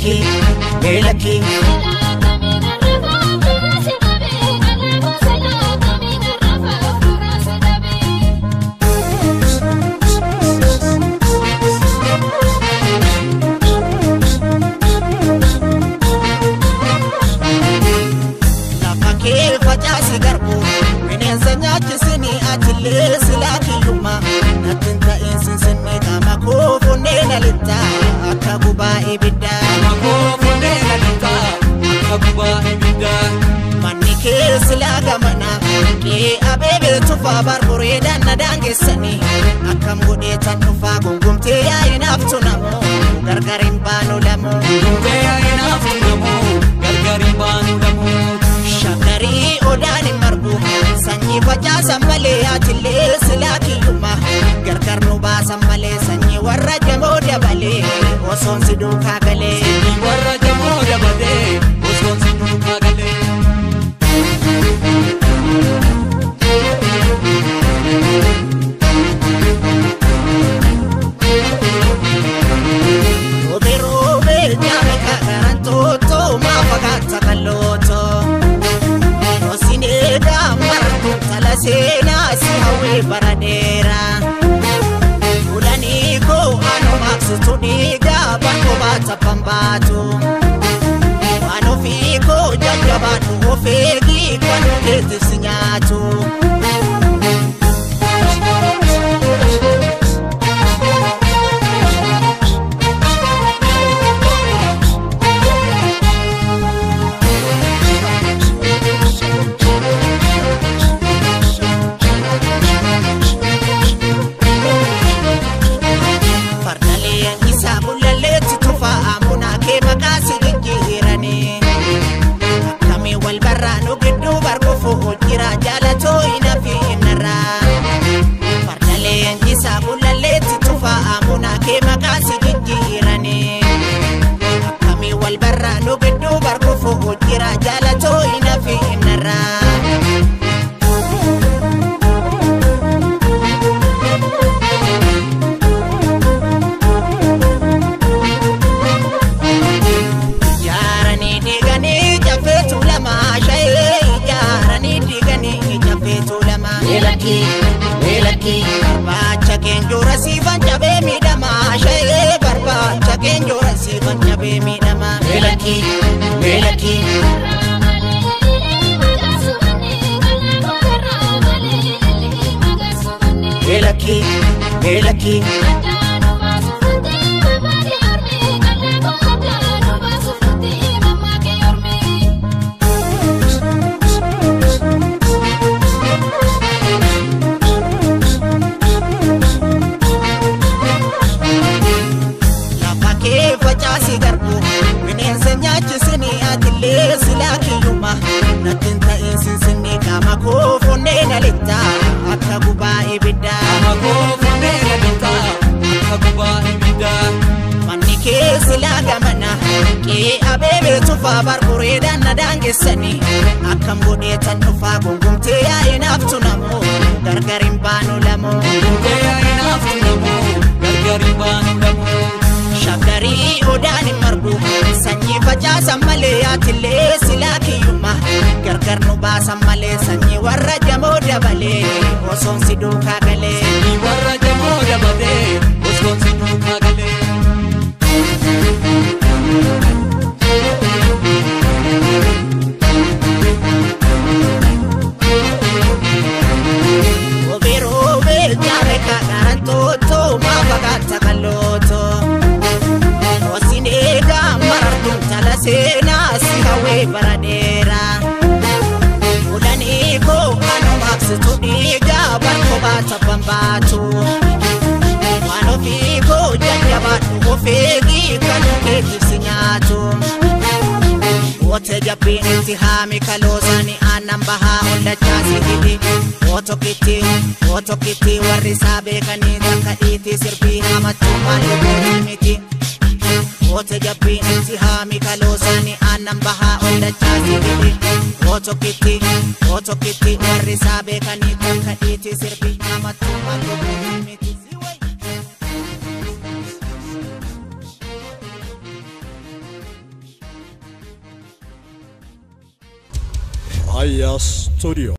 Melaki, Melaki. Barbore dan nadange sani akam gode tan fa gungumte ya inaftu namo gargarin banu lamo gungumte ya inaftu namo gargarin banu lamo shakari odani marbu sanyi faja samale atille silaki yuma gargar no ba samale sanyi warra jamo dabale oson sidu kagale warra jamo dabale oson sidu kagale Sena si hawe baradera Ulani ko ano maksu tuniga Bako bata pambatu Ano fiko jajabatu Ofegi kwanu kete sinyatu Melaki barbacha kenjora sifan jabe midama shay barbacha kenjora sifan jabe midama Melaki Melaki Melaki Melaki Natinta insinsini kama kufunena lita akaguba ibida kama kufunena lita akaguba ibida manike silaga mana ke abebe tufa barbure dan nadange sani akam gode tan tufa gungumte ya inaftu namo gargarin banu lamo gungumte ya inaftu namo gargarin banu lamo shakari odani marbu sanyi faja samale atille silaki yuma gargar no ba samale sanyi warra jamo dabale oson sidu kagale warra jamo dabale oson sidu kagale Obero be jare kagaranto to ma bagata kaloto Osinega martum talasena si hawe baradera Ulani ko ano maksu tuniga Barko bata pambatu Wano fiko jajabatu Ofegi kanu keti sinyatu Wote jabini tihami kalosani anambaha Ola chasi hidi Woto kiti warisabe kanita kaiti sirbi hamatu Malu miti Wote jabini tihami kalosani anambaha Ola chasi hidi Woto kiti warisabe kanita kaiti sirbi hamatu Malu miti Aya Studio.